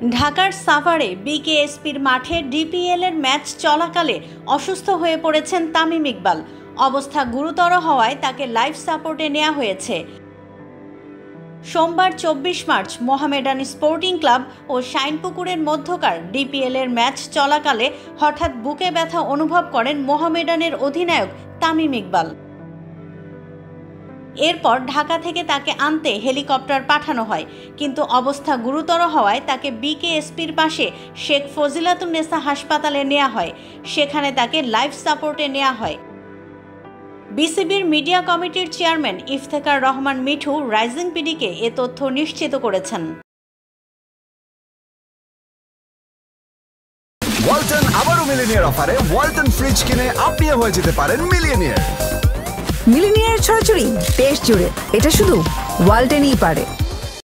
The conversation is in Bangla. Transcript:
ঢাকার সাভারে বিকেএসপির মাঠে ডিপিএলের ম্যাচ চলাকালে অসুস্থ হয়ে পড়েছেন তামিম ইকবাল। অবস্থা গুরুতর হওয়ায় তাকে লাইফ সাপোর্টে নেওয়া হয়েছে। সোমবার 24 মার্চ মোহামেডান স্পোর্টিং ক্লাব ও শাইনপুকুরের মধ্যকার ডিপিএলের ম্যাচ চলাকালে হঠাৎ বুকে ব্যথা অনুভব করেন মোহামেডানের অধিনায়ক তামিম ইকবাল। এরপর ঢাকা থেকে তাকে আনতে হেলিকপ্টার পাঠানো হয়, কিন্তু অবস্থা গুরুতর হওয়ায় তাকে বিকেএসপির পাশে শেখ ফজিলাতুন্নেসা হাসপাতালে নেওয়া হয়। সেখানে তাকে লাইফ সাপোর্টে নেওয়া হয়। বিসিবির মিডিয়া কমিটির চেয়ারম্যান ইফতেখার রহমান মিঠু রাইজিং পিডিকে এ তথ্য নিশ্চিত করেছেন। ওয়ালটন আবারও মিলিনিয়ার অফারে ওয়ালটন ফ্রিজ কিনে আপনিও হয়ে যেতে পারেন মিলিয়নিয়ার। মিলিনিয়ার ছড়াছড়ি দেশ জুড়ে, এটা শুধু ওয়ালটনই পারে।